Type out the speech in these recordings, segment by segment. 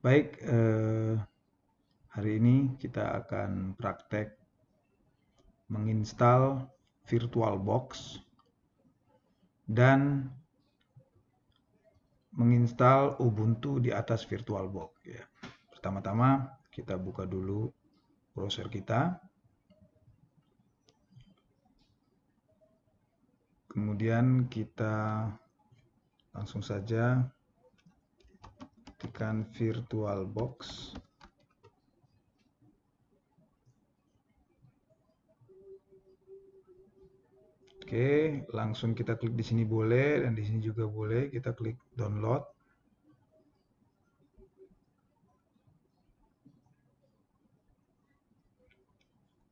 Baik, hari ini kita akan praktek menginstal VirtualBox dan menginstal Ubuntu di atas VirtualBox ya. Pertama-tama kita buka dulu browser kita. Kemudian kita langsung saja ketikkan VirtualBox. Oke, langsung kita klik di sini boleh dan di sini juga boleh. Kita klik download.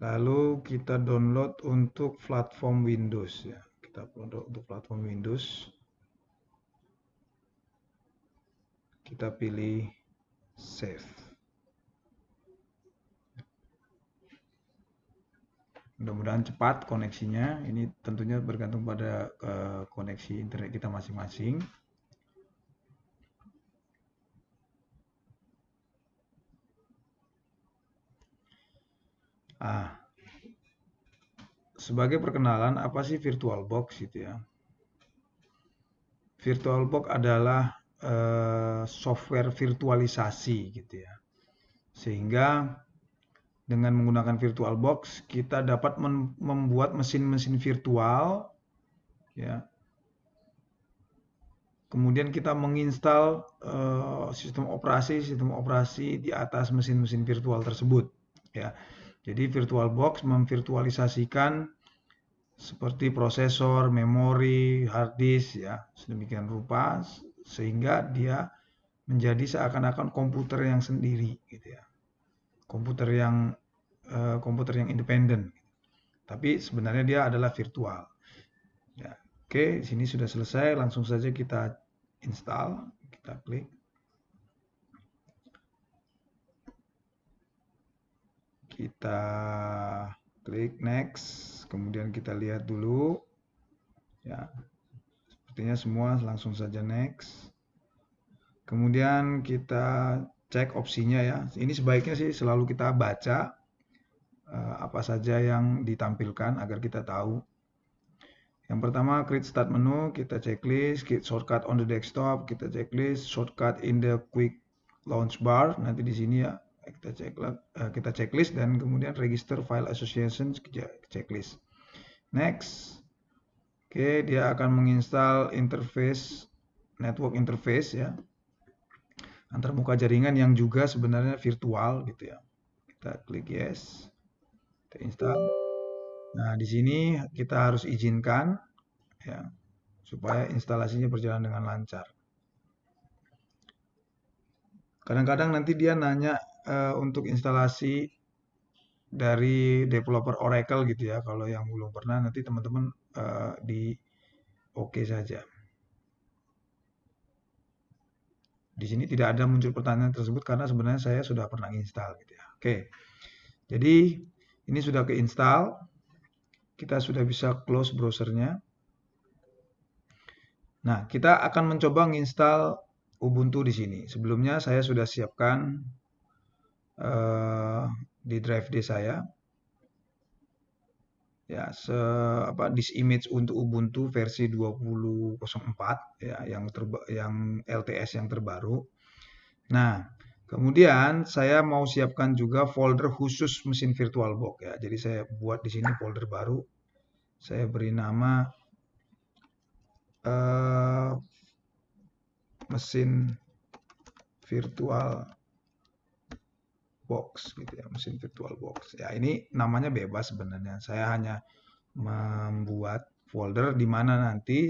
Lalu kita download untuk platform Windows ya. Kita download untuk platform Windows. Kita pilih save. Mudah-mudahan cepat koneksinya. Ini tentunya bergantung pada koneksi internet kita masing-masing. Sebagai perkenalan, apa sih VirtualBox gitu ya? VirtualBox adalah software virtualisasi gitu ya. Sehingga dengan menggunakan VirtualBox kita dapat membuat mesin-mesin virtual ya. Kemudian kita menginstal sistem operasi di atas mesin-mesin virtual tersebut ya. Jadi VirtualBox memvirtualisasikan seperti prosesor, memori, hard disk ya, sedemikian rupa sehingga dia menjadi seakan-akan komputer yang sendiri gitu ya. Komputer yang independen. Tapi sebenarnya dia adalah virtual. Ya. Oke, di sini sudah selesai, langsung saja kita install, kita klik. Kita klik next, kemudian kita lihat dulu. Ya. Sepertinya semua langsung saja next. Kemudian kita cek opsinya ya. Ini sebaiknya sih selalu kita baca apa saja yang ditampilkan agar kita tahu. Yang pertama, create start menu, kita checklist, create shortcut on the desktop, kita checklist, shortcut in the quick launch bar, nanti di sini ya, kita checklist dan kemudian register file association, checklist. Next, oke, dia akan menginstal interface, network interface ya, antarmuka jaringan yang juga sebenarnya virtual gitu ya. Kita klik yes, kita install. Nah, di sini kita harus izinkan ya, supaya instalasinya berjalan dengan lancar. Kadang-kadang nanti dia nanya untuk instalasi dari developer Oracle gitu ya. Kalau yang belum pernah nanti teman-teman di oke saja. Di sini tidak ada muncul pertanyaan tersebut karena sebenarnya saya sudah pernah install gitu ya. Oke. Jadi ini sudah keinstall. Kita sudah bisa close browsernya. Nah, kita akan mencoba menginstal Ubuntu di sini. Sebelumnya saya sudah siapkan di drive D saya. Ya, disk image untuk Ubuntu versi 20.04 ya, yang LTS yang terbaru. Nah, kemudian saya mau siapkan juga folder khusus mesin VirtualBox ya. Jadi saya buat di sini folder baru. Saya beri nama mesin virtual box gitu ya, mesin VirtualBox. Ya, ini namanya bebas sebenarnya. Saya hanya membuat folder di mana nanti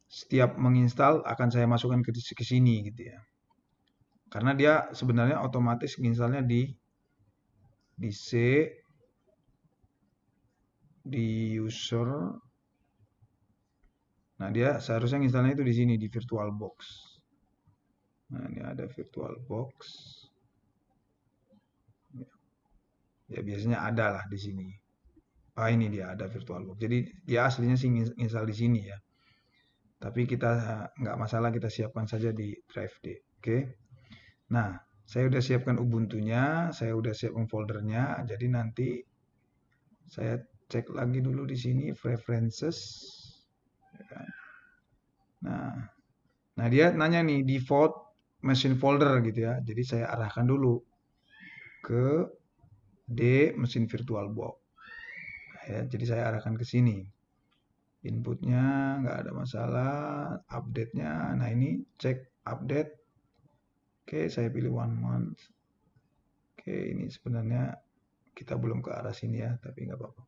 setiap menginstal akan saya masukkan ke sini gitu ya. Karena dia sebenarnya otomatis menginstalnya di C, di user. Nah, dia seharusnya menginstalnya itu di sini di VirtualBox. Nah, ini ada VirtualBox. Ya, biasanya ada lah di sini. Ah, ini dia ada VirtualBox. Jadi dia aslinya sih install di sini ya. Tapi kita nggak masalah, kita siapkan saja di drive D. Oke. Nah, saya udah siapkan Ubuntu-nya, saya udah siapkan foldernya. Jadi nanti saya cek lagi dulu di sini preferences. Ya kan? Nah, dia nanya nih default machine folder gitu ya. Jadi saya arahkan dulu ke D mesin VirtualBox. Ya, jadi saya arahkan ke sini. Inputnya nggak ada masalah, update-nya. Nah ini cek update. Oke, saya pilih 1 month. Oke, ini sebenarnya kita belum ke arah sini ya, tapi nggak apa-apa.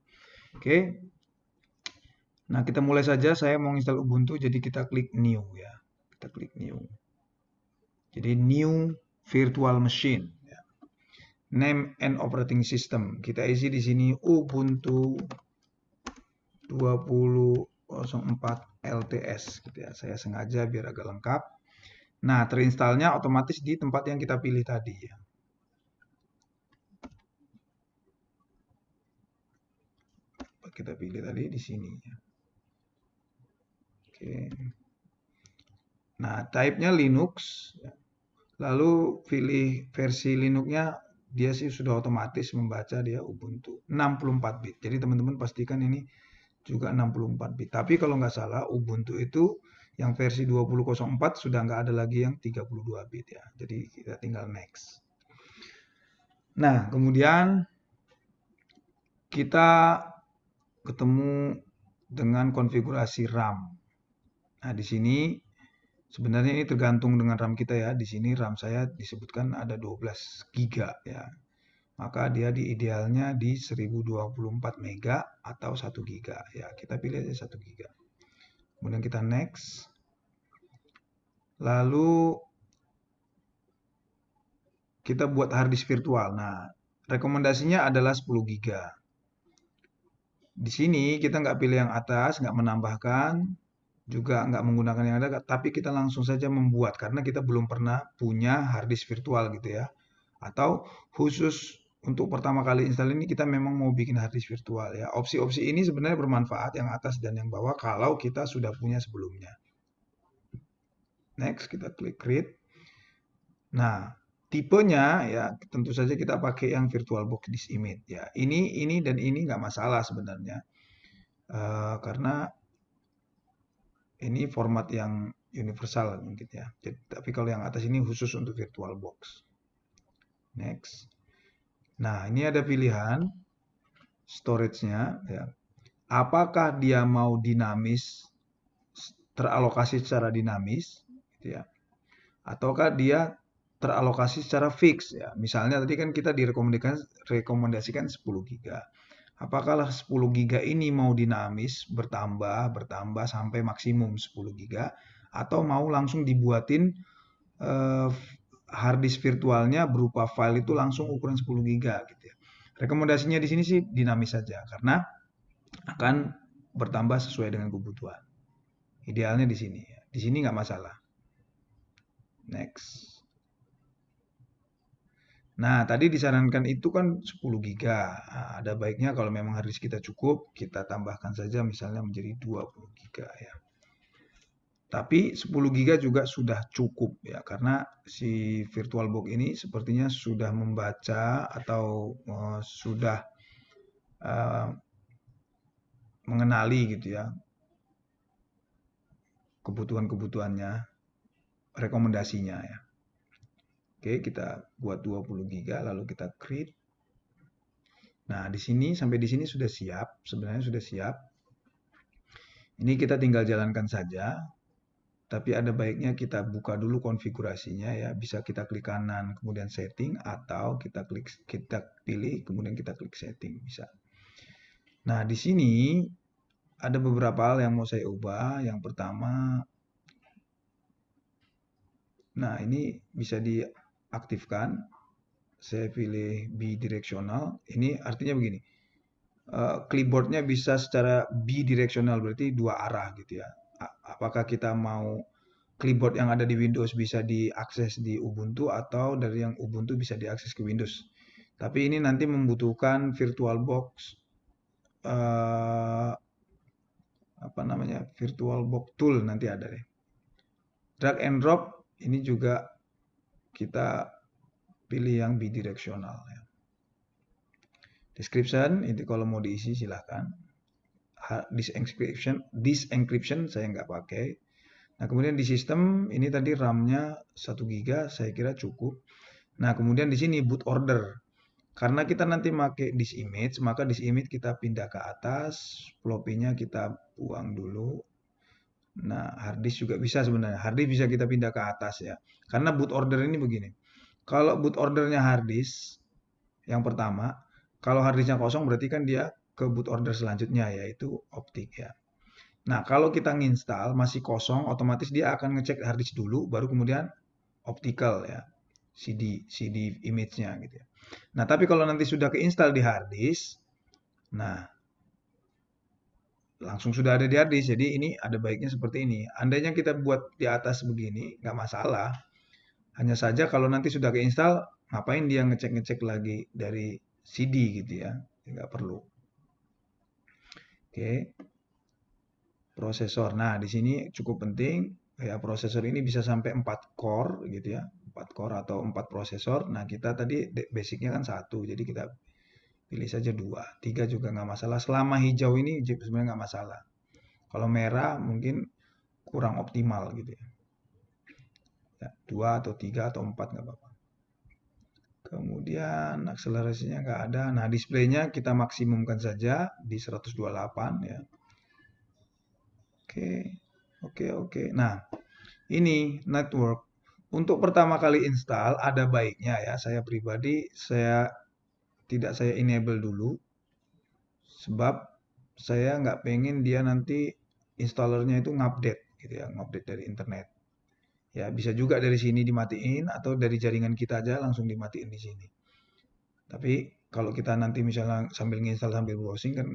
Oke, nah kita mulai saja. Saya mau install Ubuntu, jadi kita klik new ya. Kita klik new. Jadi new virtual machine. Ya. Name and operating system. Kita isi di sini Ubuntu 20.04 LTS gitu ya. Saya sengaja biar agak lengkap. Nah, terinstallnya otomatis di tempat yang kita pilih tadi ya. Kita pilih tadi di sini ya. Oke. Nah, type-nya Linux. Lalu pilih versi Linux-nya, dia sih sudah otomatis membaca dia Ubuntu 64 bit. Jadi teman-teman pastikan ini juga 64 bit. Tapi kalau nggak salah Ubuntu itu yang versi 20.04 sudah nggak ada lagi yang 32 bit ya. Jadi kita tinggal next. Nah, kemudian kita ketemu dengan konfigurasi RAM. Nah, di sini sebenarnya ini tergantung dengan RAM kita ya. Di sini RAM saya disebutkan ada 12 GB ya. Maka dia di idealnya di 1024 MB atau 1 GB ya. Kita pilih aja 1 GB. Kemudian kita next. Lalu kita buat hard disk virtual. Nah, rekomendasinya adalah 10 GB. Di sini kita nggak pilih yang atas, nggak menambahkan, juga nggak menggunakan yang ada, tapi kita langsung saja membuat karena kita belum pernah punya hard disk virtual gitu ya. Atau khusus untuk pertama kali install ini kita memang mau bikin hard disk virtual ya. Opsi-opsi ini sebenarnya bermanfaat yang atas dan yang bawah kalau kita sudah punya sebelumnya. Next, kita klik create. Nah, tipenya ya tentu saja kita pakai yang VirtualBox Disk Image ya. Ini dan ini nggak masalah sebenarnya. Karena ini format yang universal mungkin ya. Jadi, tapi kalau yang atas ini khusus untuk VirtualBox. Next. Nah, ini ada pilihan storage-nya ya. Apakah dia mau dinamis, teralokasi secara dinamis gitu ya. Ataukah dia teralokasi secara fix ya. Misalnya tadi kan kita direkomendasikan 10 GB. Apakah 10 GB ini mau dinamis bertambah sampai maksimum 10 GB atau mau langsung dibuatin hard disk virtualnya berupa file itu langsung ukuran 10 GB gitu ya. Rekomendasinya di sini sih dinamis saja karena akan bertambah sesuai dengan kebutuhan. Idealnya di sini. Di sini nggak masalah. Next. Nah, tadi disarankan itu kan 10 GB. Nah, ada baiknya kalau memang hard disk kita cukup, kita tambahkan saja misalnya menjadi 20 GB ya. Tapi 10 GB juga sudah cukup ya, karena si VirtualBox ini sepertinya sudah membaca atau sudah mengenali gitu ya kebutuhan-kebutuhannya, rekomendasinya ya. Oke, kita buat 20 GB lalu kita create. Nah, di sini sampai di sini sudah siap, sebenarnya sudah siap. Ini kita tinggal jalankan saja. Tapi ada baiknya kita buka dulu konfigurasinya ya. Bisa kita klik kanan kemudian setting atau kita pilih kemudian kita klik setting bisa. Nah, di sini ada beberapa hal yang mau saya ubah. Yang pertama, nah ini bisa diaktifkan. Saya pilih bidirectional. Ini artinya begini. Clipboardnya bisa secara bidirectional berarti dua arah gitu ya. Apakah kita mau clipboard yang ada di Windows bisa diakses di Ubuntu atau dari yang Ubuntu bisa diakses ke Windows. Tapi ini nanti membutuhkan VirtualBox apa namanya, VirtualBox tool nanti ada deh. Drag and drop ini juga kita pilih yang bidirectional ya. Description itu kalau mau diisi silahkan. Disk encryption saya nggak pakai. Nah kemudian di sistem ini tadi RAM-nya 1 GB saya kira cukup. Nah kemudian di sini boot order. Karena kita nanti pakai disk image, maka disk image kita pindah ke atas, floppy-nya kita buang dulu. Nah, hard disk juga bisa sebenarnya. Hard disk bisa kita pindah ke atas ya. Karena boot order ini begini. Kalau boot ordernya hard disk yang pertama, kalau hard disknya kosong berarti kan dia ke boot order selanjutnya yaitu optik ya. Nah, kalau kita nginstal masih kosong, otomatis dia akan ngecek hard disk dulu, baru kemudian optical ya. CD image-nya gitu ya. Nah, tapi kalau nanti sudah keinstal di hard disk, nah langsung sudah ada di hard disk. Jadi ini ada baiknya seperti ini. Andainya kita buat di atas begini, nggak masalah. Hanya saja kalau nanti sudah keinstal, ngapain dia ngecek-ngecek lagi dari CD gitu ya. Nggak perlu. Oke. Prosesor. Nah, di sini cukup penting. Ya, prosesor ini bisa sampai 4 core gitu ya. 4 core atau 4 prosesor. Nah, kita tadi basicnya kan 1. Jadi kita pilih saja 2. 3 juga nggak masalah. Selama hijau ini sebenarnya nggak masalah. Kalau merah mungkin kurang optimal gitu ya. Ya 2 atau 3 atau 4 nggak apa-apa. Kemudian akselerasinya nggak ada. Nah, displaynya kita maksimumkan saja di 128 ya. Oke. Nah, ini network. Untuk pertama kali install ada baiknya ya. Saya pribadi tidak saya enable dulu. Sebab saya nggak pengen dia nanti installernya itu ngupdate gitu ya, ngupdate dari internet. Ya, bisa juga dari sini dimatiin atau dari jaringan kita aja langsung dimatiin di sini. Tapi kalau kita nanti misalnya sambil nginstal sambil browsing kan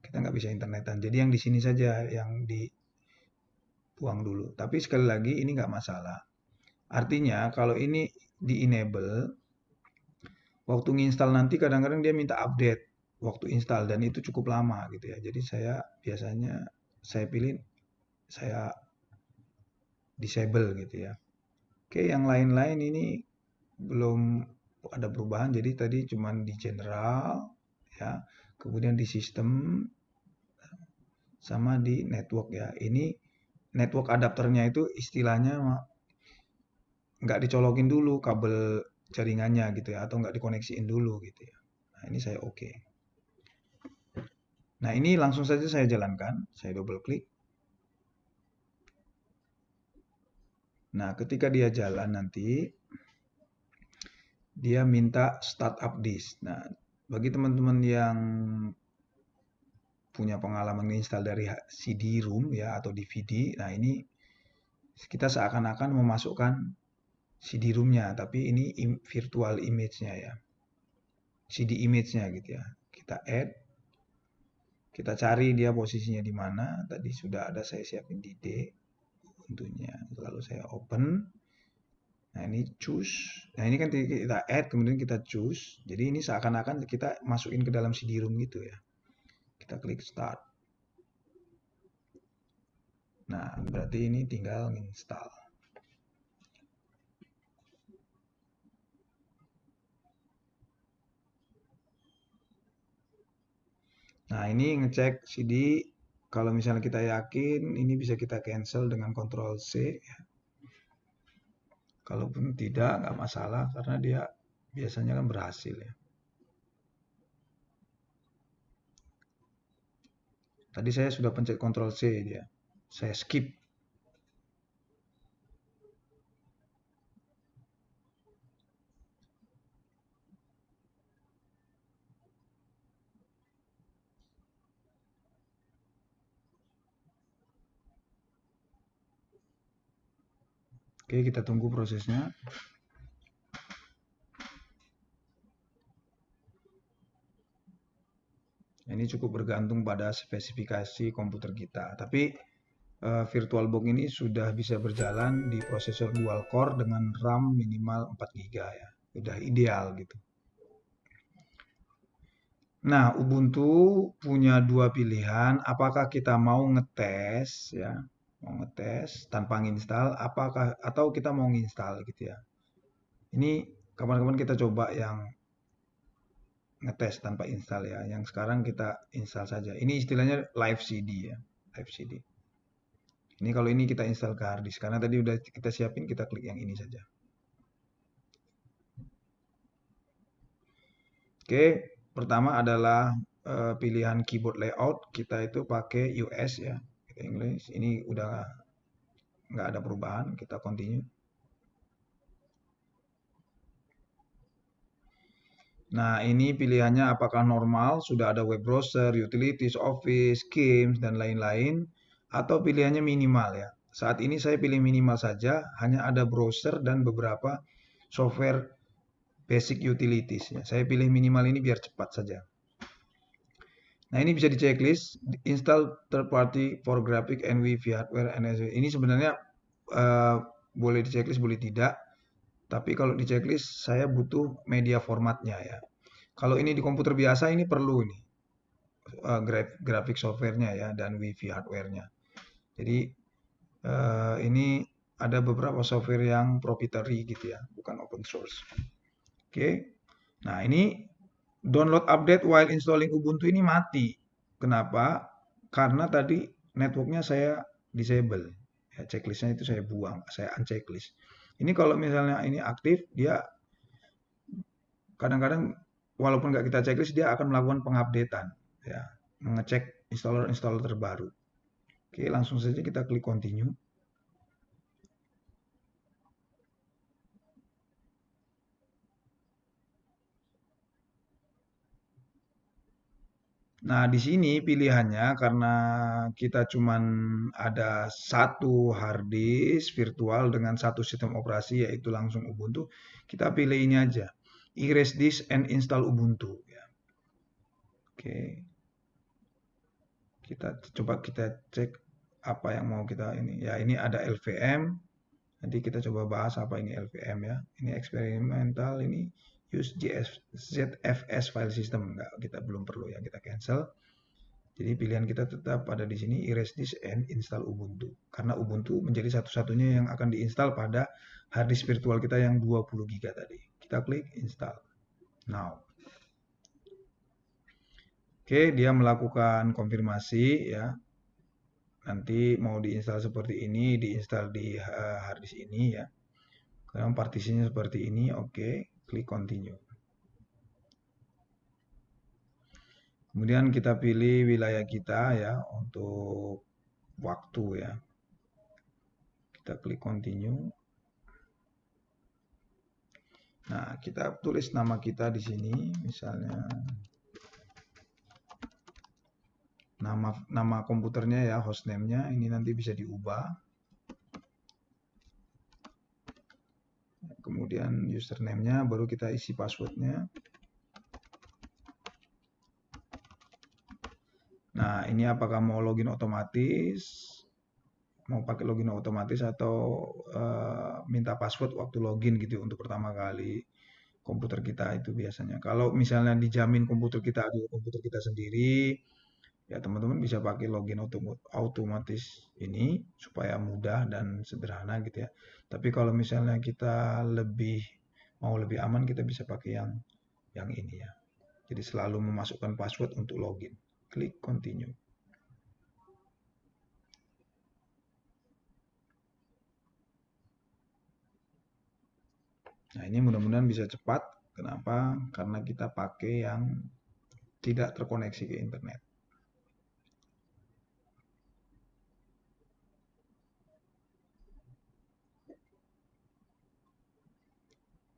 kita nggak bisa internetan. Jadi yang di sini saja yang dibuang dulu. Tapi sekali lagi ini nggak masalah. Artinya kalau ini di enable, waktu nginstal nanti kadang-kadang dia minta update waktu install dan itu cukup lama gitu ya. Jadi biasanya saya pilih saya disable gitu ya. Oke, yang lain-lain ini belum ada perubahan. Jadi tadi cuman di general ya, kemudian di sistem sama di network ya. Ini network adapternya itu istilahnya nggak dicolokin dulu kabel jaringannya gitu ya, atau nggak dikoneksiin dulu gitu ya. Nah ini saya oke. Nah ini langsung saja saya jalankan, saya double klik. Nah ketika dia jalan nanti, dia minta startup disk. Nah bagi teman-teman yang punya pengalaman install dari CD-ROM ya atau DVD, nah ini kita seakan-akan memasukkan CD-ROM-nya, tapi ini virtual image-nya ya. CD image-nya gitu ya. Kita add, kita cari dia posisinya di mana. Tadi sudah ada saya siapin di D tentunya. Lalu saya open. Nah ini choose. Nah ini kan kita add, kemudian kita choose. Jadi ini seakan-akan kita masukin ke dalam CD-ROM gitu ya. Kita klik start. Nah berarti ini tinggal install. Nah ini ngecek CD, kalau misalnya kita yakin ini bisa kita cancel dengan Ctrl C ya. Kalaupun tidak nggak masalah karena dia biasanya kan berhasil ya. Tadi saya sudah pencet Ctrl C dia. Saya skip. Oke, kita tunggu prosesnya. Ini cukup bergantung pada spesifikasi komputer kita. Tapi VirtualBox ini sudah bisa berjalan di prosesor dual core dengan RAM minimal 4 GB ya. Udah ideal gitu. Nah, Ubuntu punya dua pilihan. Apakah kita mau ngetes ya, mau ngetes tanpa nginstal, apakah atau kita mau nginstal gitu ya. Ini kapan-kapan kita coba yang ngetes tanpa install ya. Yang sekarang kita install saja. Ini istilahnya live CD ya, live CD. Ini kalau ini kita install ke hard disk karena tadi udah kita siapin, kita klik yang ini saja. Oke, pertama adalah pilihan keyboard layout. Kita itu pakai US ya, kita English. Ini udah nggak ada perubahan, kita continue. Nah, ini pilihannya apakah normal, sudah ada web browser, utilities, office, games, dan lain-lain, atau pilihannya minimal ya. Saat ini saya pilih minimal saja, hanya ada browser dan beberapa software basic utilities ya. Saya pilih minimal ini biar cepat saja. Nah, ini bisa di checklist, install third party for graphic and Wi-Fi hardware and ini sebenarnya eh, boleh di checklist, boleh tidak. Tapi kalau di checklist saya butuh media formatnya ya. Kalau ini di komputer biasa ini perlu nih grafik softwarenya ya dan Wi-Fi hardwarenya. Jadi ini ada beberapa software yang proprietary gitu ya, bukan open source. Oke. Nah, ini download update while installing Ubuntu ini mati. Kenapa? Karena tadi networknya saya disable. Ya, checklistnya itu saya buang, saya unchecklist. Ini kalau misalnya ini aktif, dia kadang-kadang walaupun nggak kita checklist, dia akan melakukan pengupdatean, ya, mengecek installer-installer terbaru. Oke, langsung saja kita klik continue. Nah, di sini pilihannya karena kita cuman ada satu hard disk virtual dengan satu sistem operasi yaitu langsung Ubuntu, kita pilih ini aja. Erase disk and install Ubuntu ya. Oke. Kita cek apa yang mau kita ini. Ya, ini ada LVM. Nanti kita coba bahas apa ini LVM ya. Ini eksperimental, ini use ZFS file system. Enggak, kita belum perlu ya, kita cancel. Jadi pilihan kita tetap ada di sini erase disk and install Ubuntu. Karena Ubuntu menjadi satu-satunya yang akan diinstal pada hard disk virtual kita yang 20 GB tadi. Kita klik install. Now. Oke, dia melakukan konfirmasi ya. Nanti mau diinstal seperti ini, diinstal di hard disk ini ya. Sekarang partisinya seperti ini, oke, klik continue. Kemudian kita pilih wilayah kita ya untuk waktu ya. Kita klik continue. Nah, kita tulis nama kita di sini, misalnya nama komputernya ya, hostname-nya ini nanti bisa diubah. Kemudian username-nya, baru kita isi password-nya. Nah, ini apakah mau login otomatis, mau pakai login otomatis atau minta password waktu login gitu untuk pertama kali komputer kita itu biasanya. Kalau misalnya dijamin komputer kita adalah komputer kita sendiri, ya teman-teman bisa pakai login otomatis ini supaya mudah dan sederhana gitu ya. Tapi kalau misalnya kita mau lebih aman, kita bisa pakai yang ini ya. Jadi selalu memasukkan password untuk login. Klik continue. Nah, ini mudah-mudahan bisa cepat. Kenapa? Karena kita pakai yang tidak terkoneksi ke internet.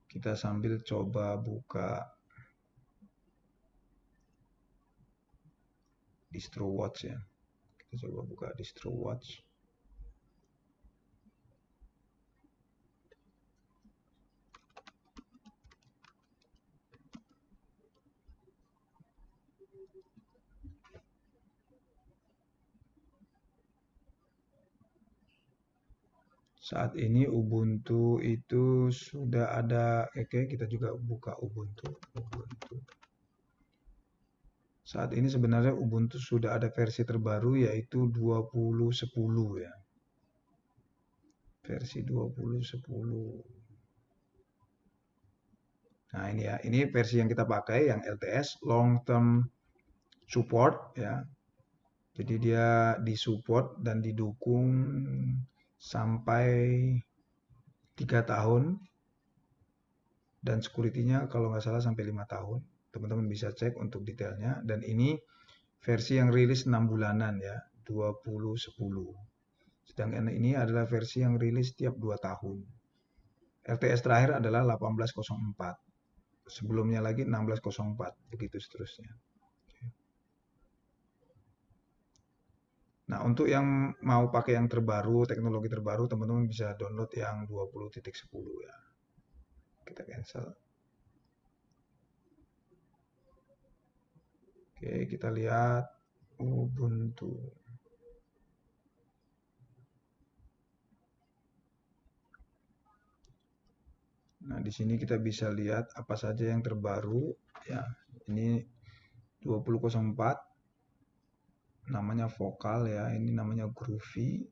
Kita sambil coba buka DistroWatch ya. Kita coba buka DistroWatch. Saat ini Ubuntu itu sudah ada, oke kita juga buka Ubuntu. Saat ini sebenarnya Ubuntu sudah ada versi terbaru yaitu 20.10 ya. Versi 20.10. Nah, ini ya, ini versi yang kita pakai yang LTS long term support ya. Jadi dia disupport dan didukung sampai 3 tahun dan security-nya kalau nggak salah sampai 5 tahun. Teman-teman bisa cek untuk detailnya dan ini versi yang rilis 6 bulanan ya, 20.10. Sedangkan ini adalah versi yang rilis tiap 2 tahun. LTS terakhir adalah 18.04. Sebelumnya lagi 16.04, begitu seterusnya. Nah, untuk yang mau pakai yang terbaru, teknologi terbaru, teman-teman bisa download yang 20.10 ya. Kita cancel. Oke, kita lihat Ubuntu. Nah, di sini kita bisa lihat apa saja yang terbaru ya. Ini 20.04 namanya vokal ya, ini namanya Groovy.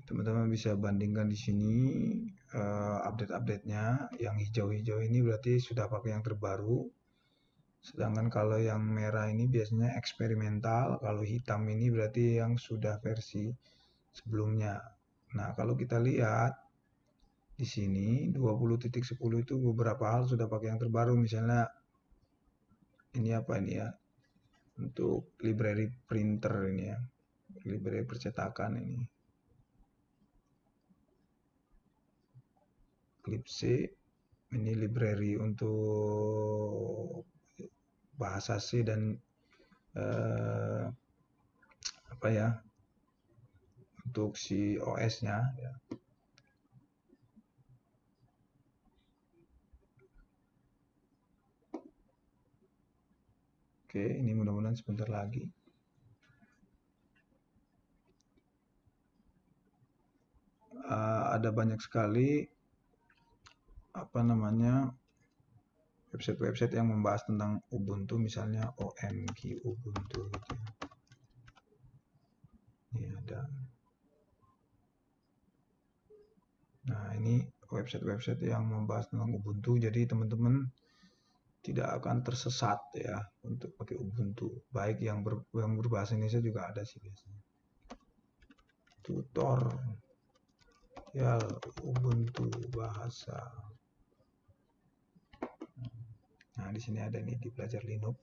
Teman-teman bisa bandingkan di sini update-update-nya. Yang hijau-hijau ini berarti sudah pakai yang terbaru. Sedangkan kalau yang merah ini biasanya eksperimental, kalau hitam ini berarti yang sudah versi sebelumnya. Nah, kalau kita lihat di sini 20.10 itu beberapa hal sudah pakai yang terbaru, misalnya ini apa ini ya? Untuk library printer ini ya. Library percetakan ini. Eclipse ini library untuk bahasa C dan apa ya? Untuk si OS-nya ya. Oke, ini mudah-mudahan sebentar lagi. Ada banyak sekali apa namanya website-website yang membahas tentang Ubuntu, misalnya OMG Ubuntu gitu ya. Ini ada. Nah, ini website-website yang membahas tentang Ubuntu, jadi teman-teman tidak akan tersesat ya untuk pakai Ubuntu. Baik yang berbahasa Indonesia juga ada sih biasanya. Tutor ya Ubuntu bahasa. Nah, di sini ada nih di belajar Linux.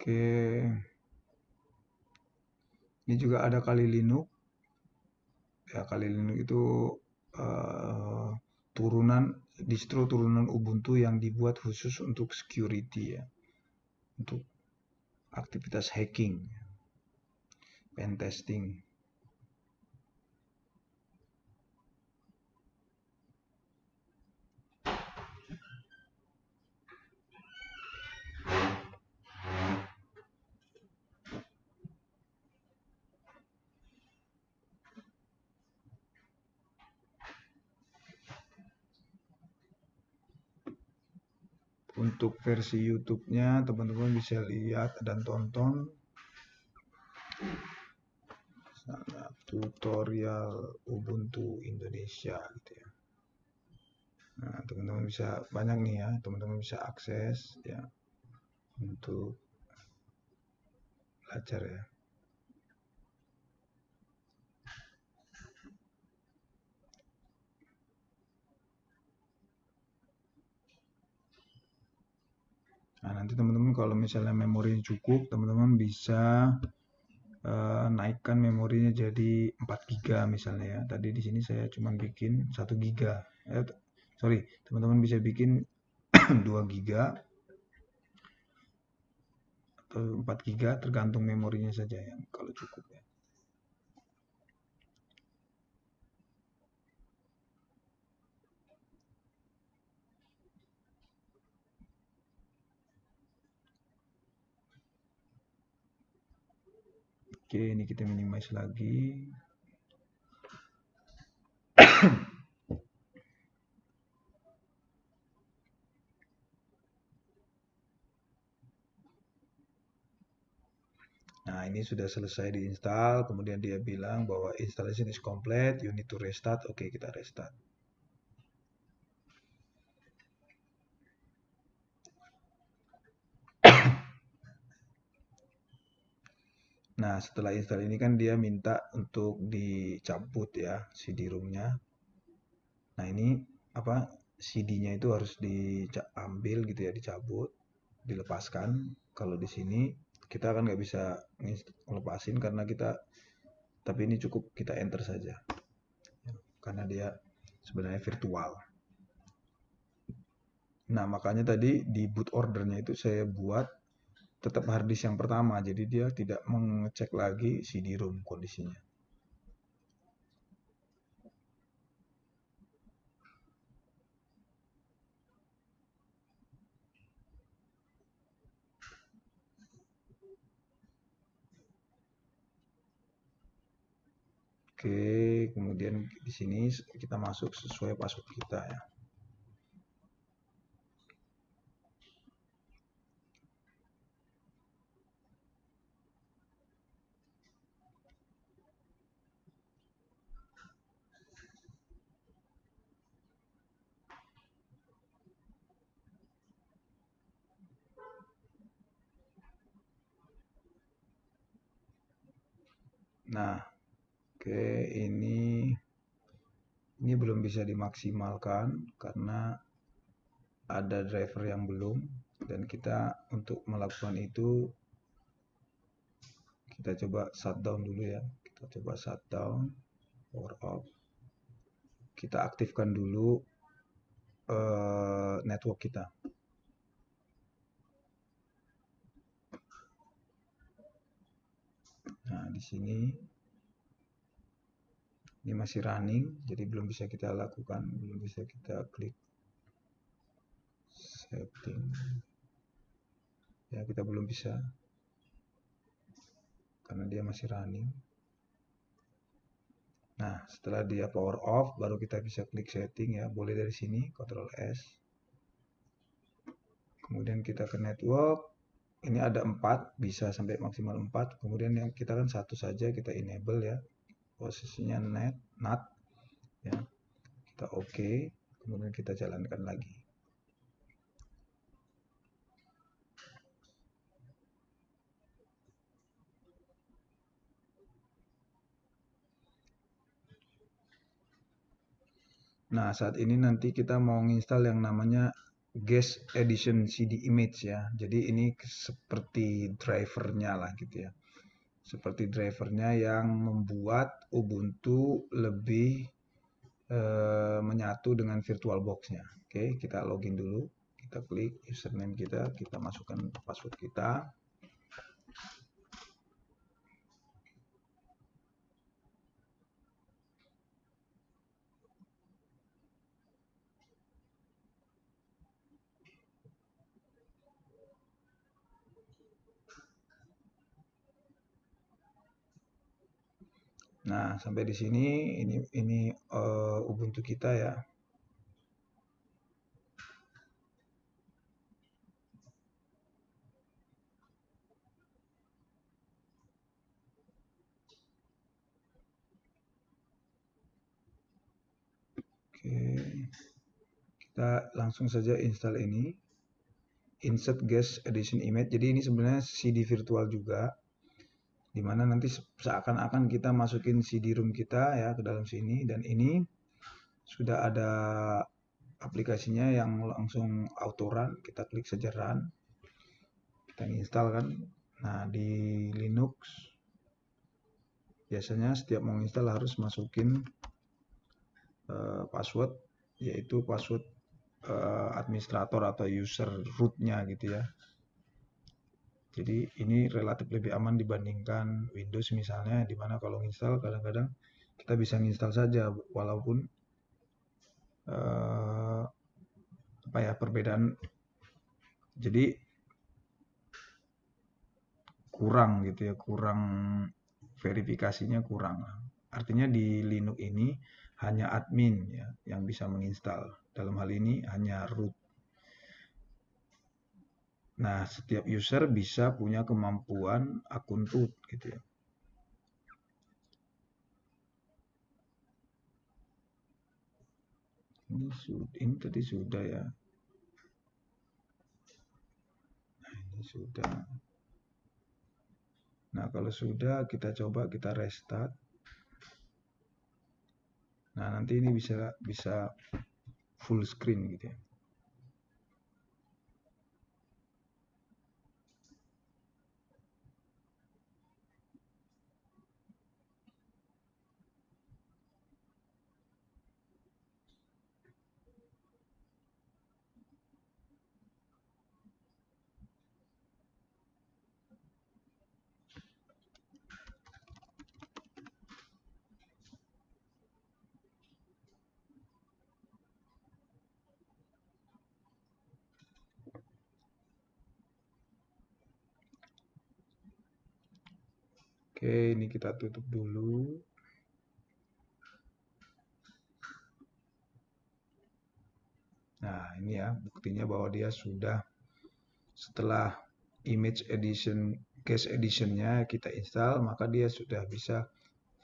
Oke. Ini juga ada Kali Linux. Ya, Kali Linux itu turunan distro turunan Ubuntu yang dibuat khusus untuk security ya. Untuk aktivitas hacking, pen testing. Untuk versi YouTube-nya teman-teman bisa lihat dan tonton sana tutorial Ubuntu Indonesia gitu ya. Nah, teman-teman bisa banyak nih ya, teman-teman bisa akses ya untuk belajar ya. nanti teman-teman kalau misalnya memorinya cukup, teman-teman bisa naikkan memorinya jadi 4 GB misalnya ya. Tadi di sini saya cuma bikin 1 GB. Sorry, teman-teman bisa bikin 2 GB atau 4 GB tergantung memorinya saja yang kalau cukup ya. Oke, ini kita minimize lagi. Nah, ini sudah selesai diinstal, kemudian dia bilang bahwa installation is complete, you need to restart. Oke, kita restart. Nah, setelah install ini kan dia minta untuk dicabut ya CD-ROM-nya. Nah, ini apa CD-nya itu harus diambil gitu ya, dicabut, dilepaskan. Kalau di sini kita kan nggak bisa ngelepasin karena tapi ini cukup kita enter saja. Karena dia sebenarnya virtual. Nah, makanya tadi di boot ordernya itu saya buat tetap harddisk yang pertama, jadi dia tidak mengecek lagi CD-ROM kondisinya. Oke, kemudian di sini kita masuk sesuai password kita ya. Nah, oke, ini belum bisa dimaksimalkan karena ada driver yang belum, dan kita untuk melakukan itu kita coba shutdown dulu ya. Kita coba shutdown, power off. Kita aktifkan dulu network kita. Nah, di sini ini masih running, jadi belum bisa kita lakukan, belum bisa kita klik setting. Ya, kita belum bisa karena dia masih running. Nah, setelah dia power off, baru kita bisa klik setting ya. Boleh dari sini, Ctrl S. Kemudian kita ke network. Ini ada 4, bisa sampai maksimal 4. Kemudian yang kita kan satu saja, kita enable ya. Posisinya NAT ya. Kita OK, kemudian kita jalankan lagi. Nah, saat ini nanti kita mau nginstal yang namanya Guest Edition CD Image ya. Jadi ini seperti drivernya lah gitu ya. Seperti drivernya yang membuat Ubuntu lebih menyatu dengan VirtualBox-nya. Oke, kita login dulu. Kita klik username kita, kita masukkan password kita. Nah, sampai di sini ini Ubuntu kita ya. Oke. Kita langsung saja install ini. Insert Guest Edition Image. Jadi ini sebenarnya CD virtual juga. Dimana nanti seakan-akan kita masukin CD-ROM kita ya ke dalam sini, dan ini sudah ada aplikasinya yang langsung auto run. Kita klik saja run. kita install kan. Nah, di Linux biasanya setiap mau install harus masukin password, yaitu password administrator atau user rootnya gitu ya. Jadi ini relatif lebih aman dibandingkan Windows misalnya, dimana kalau install kadang-kadang kita bisa install saja walaupun perbedaan, jadi kurang gitu ya, kurang verifikasinya kurang. Artinya di Linux ini hanya admin ya yang bisa menginstal. Dalam hal ini hanya root. Nah, setiap user bisa punya kemampuan akun root gitu ya. Ini tadi sudah ya. Nah, ini sudah. Nah, kalau sudah kita coba kita restart. Nah, nanti ini bisa full screen gitu ya. Oke, ini kita tutup dulu. Nah, ini ya buktinya bahwa dia sudah, setelah image edition, case editionnya kita install, maka dia sudah bisa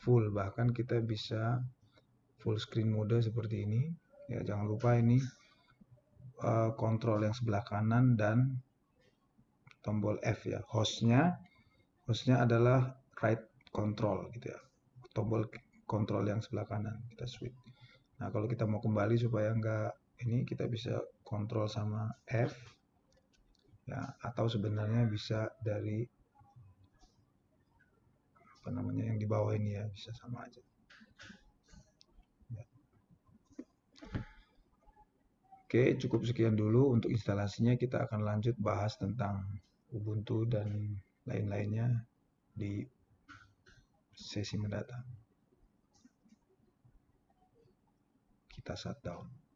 full. Bahkan kita bisa full screen mode seperti ini. Ya, jangan lupa ini kontrol yang sebelah kanan dan tombol F ya. Hostnya adalah right control gitu ya. Tombol kontrol yang sebelah kanan kita switch. Nah, kalau kita mau kembali supaya enggak ini, kita bisa kontrol sama F ya, atau sebenarnya bisa dari apa namanya yang di bawah ini ya, bisa sama aja ya. Oke, cukup sekian dulu untuk instalasinya. Kita akan lanjut bahas tentang Ubuntu dan lain-lainnya di sesi mendatang. Kita shutdown.